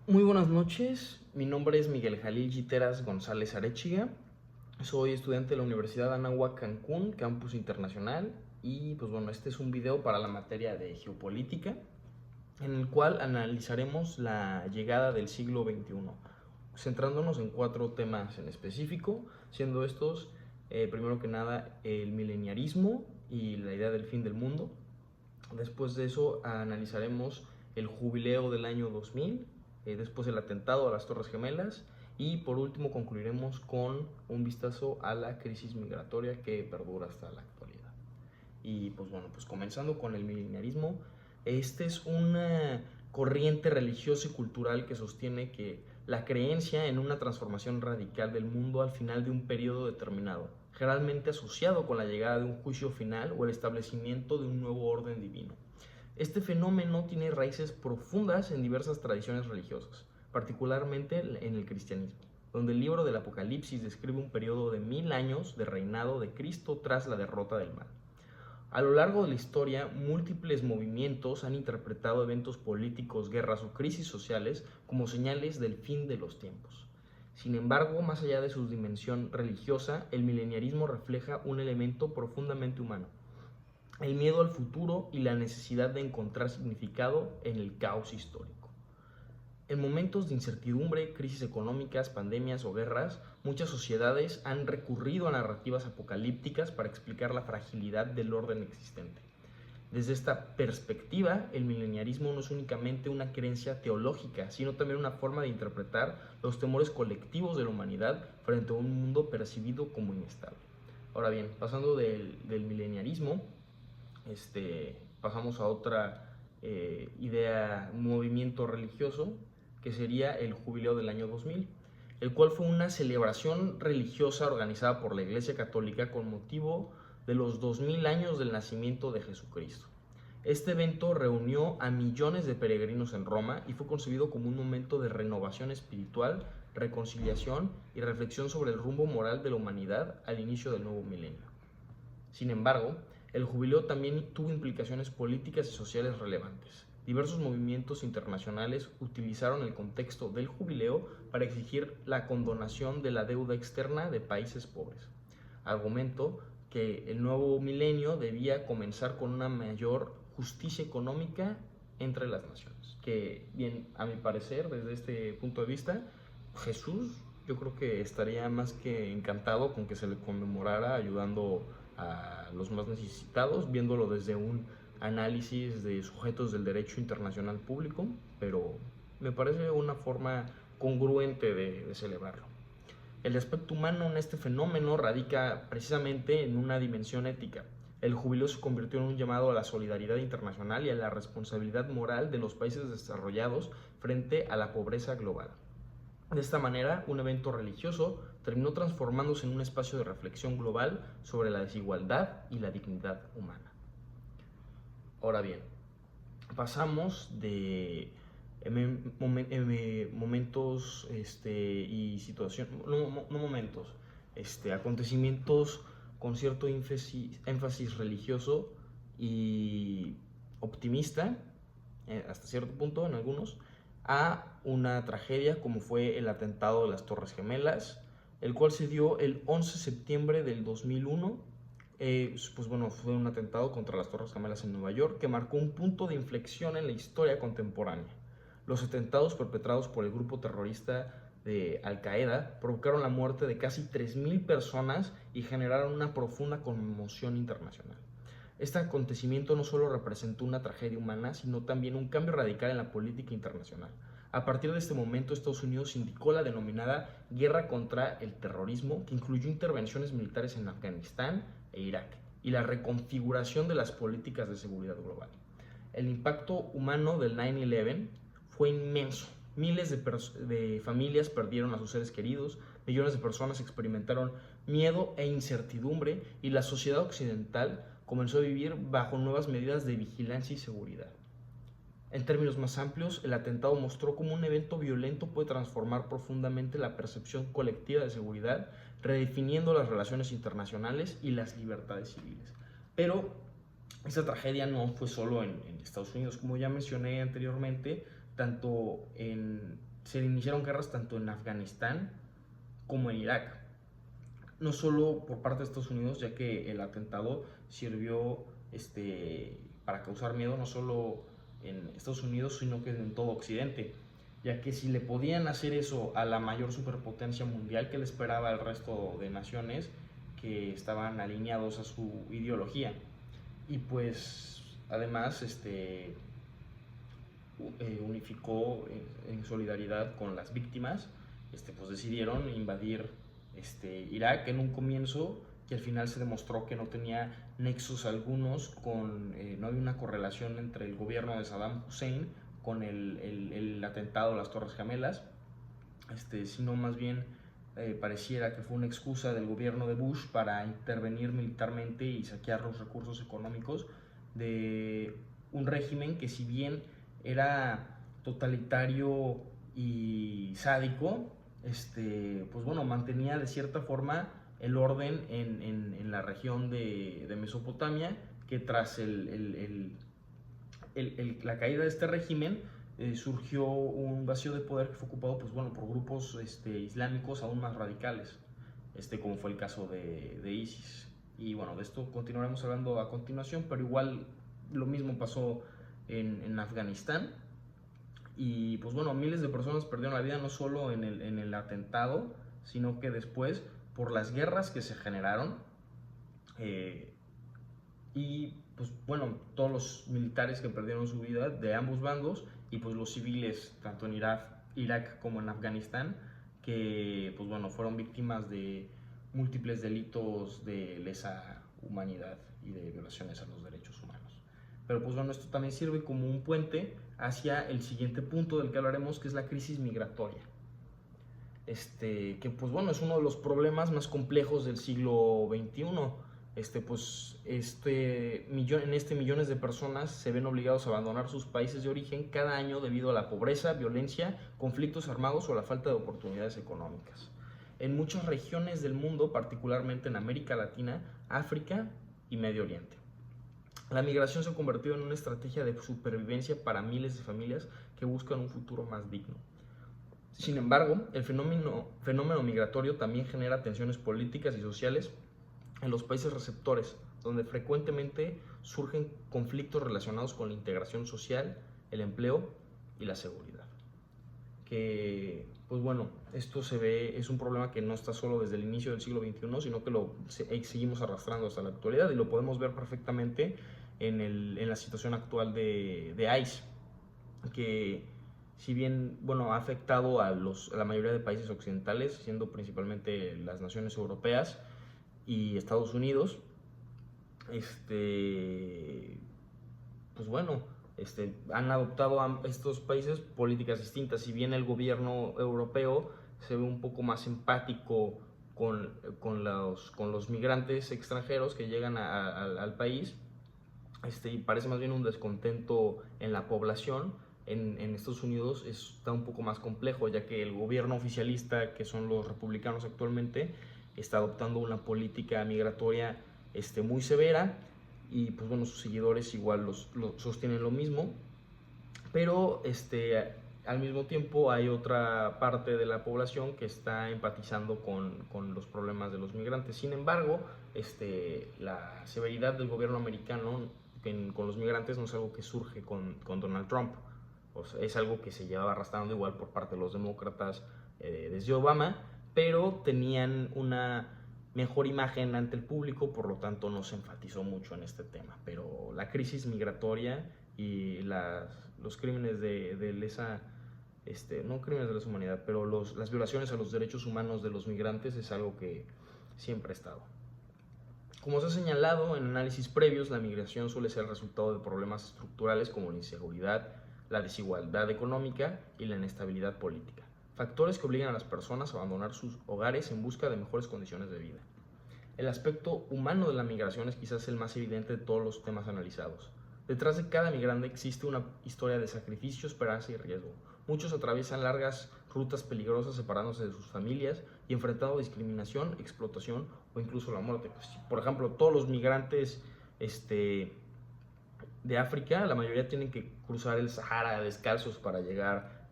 Muy buenas noches, mi nombre es Miguel Jalil Giteras González Arechiga, soy estudiante de la Universidad Anáhuac Cancún, Campus Internacional, y pues bueno, este es un video para la materia de geopolítica, en el cual analizaremos la llegada del siglo XXI, centrándonos en 4 temas en específico, siendo estos, primero que nada, el mileniarismo y la idea del fin del mundo. Después de eso analizaremos el jubileo del año 2000, después el atentado a las Torres Gemelas y por último concluiremos con un vistazo a la crisis migratoria que perdura hasta la actualidad. Y pues bueno, pues comenzando con el mileniarismo, este es una corriente religiosa y cultural que sostiene que la creencia en una transformación radical del mundo al final de un periodo determinado, generalmente asociado con la llegada de un juicio final o el establecimiento de un nuevo orden divino. Este fenómeno tiene raíces profundas en diversas tradiciones religiosas, particularmente en el cristianismo, donde el libro del Apocalipsis describe un periodo de 1000 años de reinado de Cristo tras la derrota del mal. A lo largo de la historia, múltiples movimientos han interpretado eventos políticos, guerras o crisis sociales como señales del fin de los tiempos. Sin embargo, más allá de su dimensión religiosa, el mileniarismo refleja un elemento profundamente humano: el miedo al futuro y la necesidad de encontrar significado en el caos histórico. En momentos de incertidumbre, crisis económicas, pandemias o guerras, muchas sociedades han recurrido a narrativas apocalípticas para explicar la fragilidad del orden existente. Desde esta perspectiva, el mileniarismo no es únicamente una creencia teológica, sino también una forma de interpretar los temores colectivos de la humanidad frente a un mundo percibido como inestable. Ahora bien, pasando del mileniarismo, pasamos a otra idea, un movimiento religioso, que sería el Jubileo del año 2000, el cual fue una celebración religiosa organizada por la Iglesia Católica con motivo de los 2000 años del nacimiento de Jesucristo. Este evento reunió a millones de peregrinos en Roma y fue concebido como un momento de renovación espiritual, reconciliación y reflexión sobre el rumbo moral de la humanidad al inicio del nuevo milenio. Sin embargo, el jubileo también tuvo implicaciones políticas y sociales relevantes. Diversos movimientos internacionales utilizaron el contexto del jubileo para exigir la condonación de la deuda externa de países pobres. Argumento que el nuevo milenio debía comenzar con una mayor justicia económica entre las naciones. Que bien, a mi parecer, desde este punto de vista, Jesús yo creo que estaría más que encantado con que se le conmemorara ayudando a los más necesitados, viéndolo desde un análisis de sujetos del derecho internacional público, pero me parece una forma congruente de celebrarlo. El aspecto humano en este fenómeno radica precisamente en una dimensión ética. El jubileo se convirtió en un llamado a la solidaridad internacional y a la responsabilidad moral de los países desarrollados frente a la pobreza global. De esta manera, un evento religioso terminó transformándose en un espacio de reflexión global sobre la desigualdad y la dignidad humana. Ahora bien, pasamos de momentos y situaciones, no momentos, acontecimientos con cierto énfasis religioso y optimista, hasta cierto punto en algunos, a una tragedia como fue el atentado de las Torres Gemelas, el cual se dio el 11 de septiembre del 2001. Pues bueno, fue un atentado contra las Torres Gemelas en Nueva York que marcó un punto de inflexión en la historia contemporánea. Los atentados perpetrados por el grupo terrorista de Al Qaeda provocaron la muerte de casi 3000 personas y generaron una profunda conmoción internacional. Este acontecimiento no solo representó una tragedia humana, sino también un cambio radical en la política internacional. A partir de este momento, Estados Unidos indicó la denominada guerra contra el terrorismo, que incluyó intervenciones militares en Afganistán e Irak, y la reconfiguración de las políticas de seguridad global. El impacto humano del 9/11 fue inmenso. Miles de familias perdieron a sus seres queridos, millones de personas experimentaron miedo e incertidumbre y la sociedad occidental comenzó a vivir bajo nuevas medidas de vigilancia y seguridad. En términos más amplios, el atentado mostró cómo un evento violento puede transformar profundamente la percepción colectiva de seguridad, redefiniendo las relaciones internacionales y las libertades civiles. Pero esta tragedia no fue solo en Estados Unidos, como ya mencioné anteriormente, tanto en se iniciaron guerras tanto en Afganistán como en Irak. No solo por parte de Estados Unidos, ya que el atentado sirvió para causar miedo no solo en Estados Unidos, sino que en todo Occidente, ya que si le podían hacer eso a la mayor superpotencia mundial, que le esperaba al resto de naciones que estaban alineados a su ideología. Y pues además unificó en solidaridad con las víctimas, pues decidieron invadir Irak en un comienzo, que al final se demostró que no tenía nexos algunos no había una correlación entre el gobierno de Saddam Hussein con el atentado a las Torres Gemelas, sino más bien pareciera que fue una excusa del gobierno de Bush para intervenir militarmente y saquear los recursos económicos de un régimen que, si bien era totalitario y sádico, pues bueno, mantenía de cierta forma el orden en la región de Mesopotamia, que tras la caída de este régimen surgió un vacío de poder que fue ocupado, pues bueno, por grupos islámicos aún más radicales, como fue el caso de ISIS. Y bueno, de esto continuaremos hablando a continuación, pero igual lo mismo pasó en Afganistán. Y pues bueno, miles de personas perdieron la vida no solo en el atentado, sino que después por las guerras que se generaron. Y pues bueno, todos los militares que perdieron su vida de ambos bandos, y pues los civiles tanto en Irak como en Afganistán, que pues bueno, fueron víctimas de múltiples delitos de lesa humanidad y de violaciones a los derechos humanos. Pero pues bueno, esto también sirve como un puente hacia el siguiente punto del que hablaremos, que es la crisis migratoria. Que pues bueno, es uno de los problemas más complejos del siglo XXI. Millones de personas se ven obligados a abandonar sus países de origen cada año debido a la pobreza, violencia, conflictos armados o la falta de oportunidades económicas. En muchas regiones del mundo, particularmente en América Latina, África y Medio Oriente. La migración se ha convertido en una estrategia de supervivencia para miles de familias que buscan un futuro más digno. Sin embargo, el fenómeno migratorio también genera tensiones políticas y sociales en los países receptores, donde frecuentemente surgen conflictos relacionados con la integración social, el empleo y la seguridad. Que, pues bueno, esto es un problema que no está solo desde el inicio del siglo XXI, sino que seguimos arrastrando hasta la actualidad, y lo podemos ver perfectamente en la situación actual de ICE, que si bien bueno, ha afectado a la mayoría de países occidentales, siendo principalmente las naciones europeas y Estados Unidos, pues bueno, han adoptado estos países políticas distintas. Si bien el gobierno europeo se ve un poco más empático con los migrantes extranjeros que llegan al país, y parece más bien un descontento en la población. En Estados Unidos está un poco más complejo, ya que el gobierno oficialista, que son los republicanos actualmente, está adoptando una política migratoria muy severa, y pues bueno, sus seguidores igual sostienen lo mismo, pero al mismo tiempo hay otra parte de la población que está empatizando con los problemas de los migrantes. Sin embargo, la severidad del gobierno americano con los migrantes no es algo que surge con Donald Trump. O sea, es algo que se llevaba arrastrando igual por parte de los demócratas desde Obama, pero tenían una mejor imagen ante el público, por lo tanto no se enfatizó mucho en este tema. Pero la crisis migratoria y los crímenes de lesa, no crímenes de lesa humanidad, pero las violaciones a los derechos humanos de los migrantes es algo que siempre ha estado. Como se ha señalado en análisis previos, la migración suele ser el resultado de problemas estructurales como la inseguridad, la desigualdad económica y la inestabilidad política, factores que obligan a las personas a abandonar sus hogares en busca de mejores condiciones de vida. El aspecto humano de la migración es quizás el más evidente de todos los temas analizados. Detrás de cada migrante existe una historia de sacrificio, esperanza y riesgo. Muchos atraviesan largas rutas peligrosas separándose de sus familias y enfrentando discriminación, explotación o incluso la muerte. Pues, por ejemplo, todos los migrantes de África, la mayoría tienen que cruzar el Sahara descalzos para llegar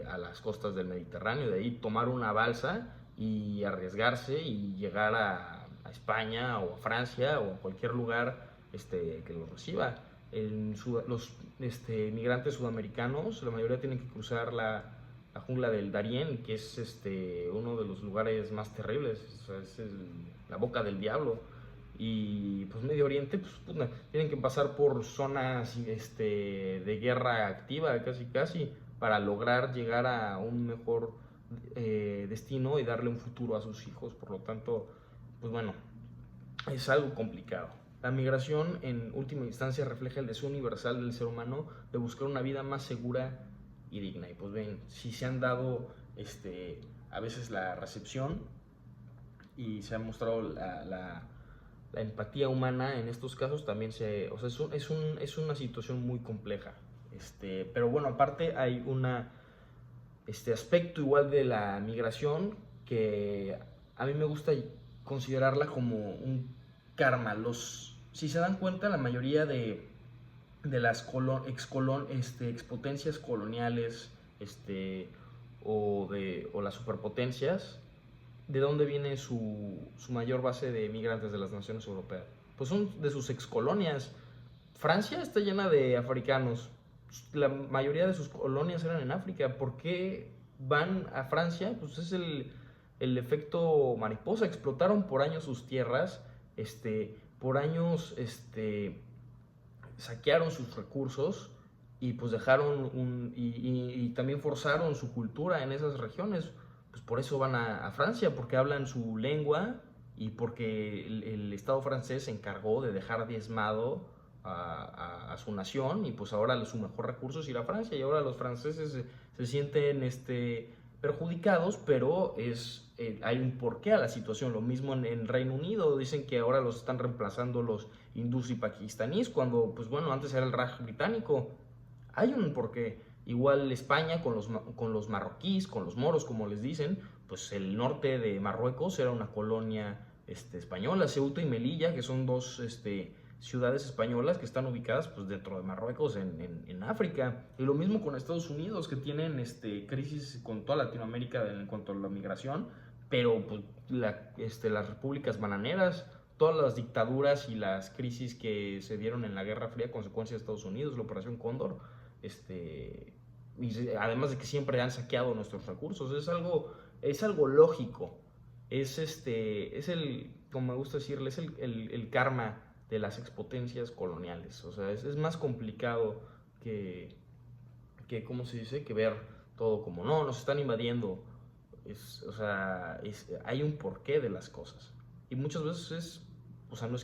a las costas del Mediterráneo, de ahí tomar una balsa y arriesgarse y llegar a España o a Francia o a cualquier lugar que los reciba. Los migrantes sudamericanos, la mayoría tienen que cruzar la jungla del Darién, que es uno de los lugares más terribles, o sea, es la boca del diablo. Y pues Medio Oriente, pues tienen que pasar por zonas de guerra activa, casi casi, para lograr llegar a un mejor destino y darle un futuro a sus hijos. Por lo tanto, pues bueno, es algo complicado. La migración en última instancia refleja el deseo universal del ser humano de buscar una vida más segura y digna. Y pues ven, si se han dado a veces la recepción y se ha mostrado la empatía humana en estos casos, también o sea, es una situación muy compleja. Pero bueno, aparte hay aspecto igual de la migración que a mí me gusta considerarla como un karma. Si se dan cuenta, la mayoría de las expotencias coloniales o las superpotencias, ¿de dónde viene su mayor base de migrantes de las naciones europeas? Pues son de sus excolonias. Francia está llena de africanos. La mayoría de sus colonias eran en África. ¿Por qué van a Francia? Pues es el efecto mariposa. Explotaron por años sus tierras, por años saquearon sus recursos y pues dejaron y también forzaron su cultura en esas regiones. Pues por eso van a Francia, porque hablan su lengua y porque el Estado francés se encargó de dejar diezmado a su nación, y pues ahora su mejor recurso es ir a Francia, y ahora los franceses se sienten perjudicados, pero hay un porqué a la situación. Lo mismo en Reino Unido, dicen que ahora los están reemplazando los hindús y pakistaníes, cuando pues bueno, antes era el Raj británico. Hay un porqué. Igual España con los marroquíes, con los moros, como les dicen, pues el norte de Marruecos era una colonia española. Ceuta y Melilla, que son dos ciudades españolas que están ubicadas pues dentro de Marruecos, en África. Y lo mismo con Estados Unidos, que tienen crisis con toda Latinoamérica en cuanto a la migración, pero pues, las repúblicas bananeras, todas las dictaduras y las crisis que se dieron en la Guerra Fría, consecuencia de Estados Unidos, la Operación Cóndor, y además de que siempre han saqueado nuestros recursos. Es algo lógico. Como me gusta decirle, es el karma de las expotencias coloniales. O sea, es más complicado ¿cómo se dice? Que ver todo como, no, nos están invadiendo. O sea, hay un porqué de las cosas. Y muchas veces o sea, no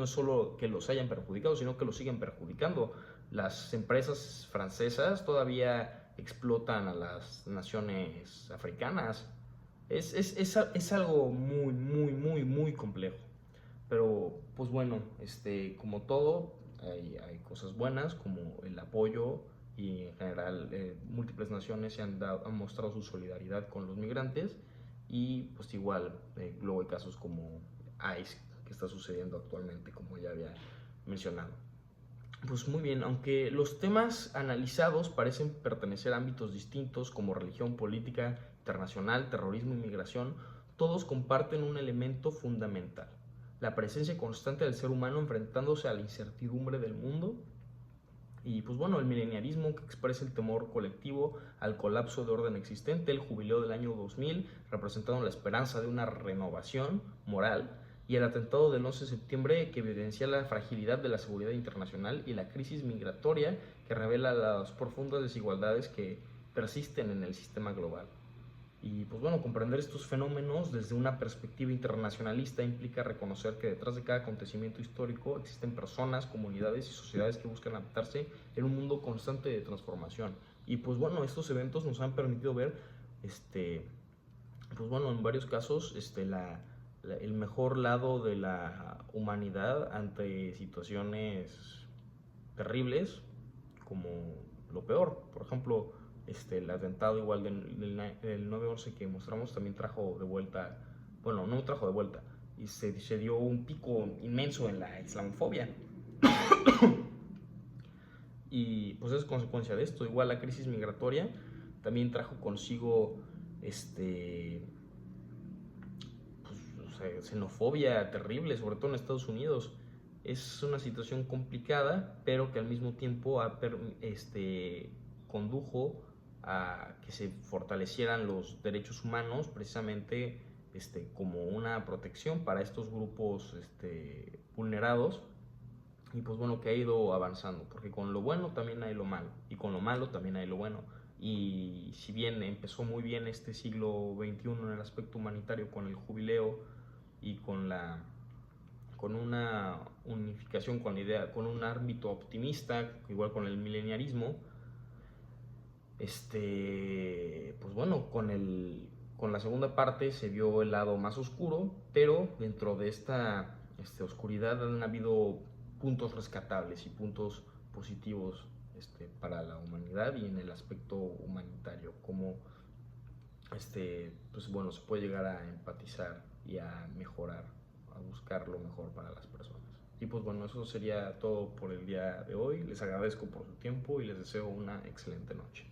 es solo que los hayan perjudicado, sino que los siguen perjudicando. Las empresas francesas todavía explotan a las naciones africanas. Es algo muy, muy, muy, muy complejo. Pero, pues bueno, como todo, hay cosas buenas, como el apoyo, y en general múltiples naciones han mostrado su solidaridad con los migrantes. Y pues igual, luego hay casos como ICE, que está sucediendo actualmente, como ya había mencionado. Pues muy bien, aunque los temas analizados parecen pertenecer a ámbitos distintos como religión, política internacional, terrorismo y migración, todos comparten un elemento fundamental: la presencia constante del ser humano enfrentándose a la incertidumbre del mundo. Y pues bueno, el milenialismo, que expresa el temor colectivo al colapso de orden existente, el jubileo del año 2000, representando la esperanza de una renovación moral, y el atentado del 11 de septiembre, que evidencia la fragilidad de la seguridad internacional y la crisis migratoria, que revela las profundas desigualdades que persisten en el sistema global. Y pues bueno, comprender estos fenómenos desde una perspectiva internacionalista implica reconocer que detrás de cada acontecimiento histórico existen personas, comunidades y sociedades que buscan adaptarse en un mundo constante de transformación. Y pues bueno, estos eventos nos han permitido ver, pues bueno, en varios casos, el mejor lado de la humanidad ante situaciones terribles, como lo peor. Por ejemplo, el atentado igual del 9/11 que mostramos también trajo de vuelta, bueno, no trajo de vuelta, y se dio un pico inmenso en la islamofobia. y pues es consecuencia de esto. Igual la crisis migratoria también trajo consigo pues, o sea, xenofobia terrible, sobre todo en Estados Unidos. Es una situación complicada, pero que al mismo tiempo condujo a que se fortalecieran los derechos humanos precisamente como una protección para estos grupos vulnerados. Y pues bueno, que ha ido avanzando, porque con lo bueno también hay lo malo, y con lo malo también hay lo bueno. Y si bien empezó muy bien este siglo XXI en el aspecto humanitario con el jubileo y con una unificación, con la idea, con un ámbito optimista, igual con el mileniarismo, pues bueno, con la segunda parte se vio el lado más oscuro, pero dentro de esta oscuridad han habido puntos rescatables y puntos positivos para la humanidad y en el aspecto humanitario, como pues bueno, se puede llegar a empatizar y a mejorar, a buscar lo mejor para las personas. Y pues bueno, eso sería todo por el día de hoy. Les agradezco por su tiempo y les deseo una excelente noche.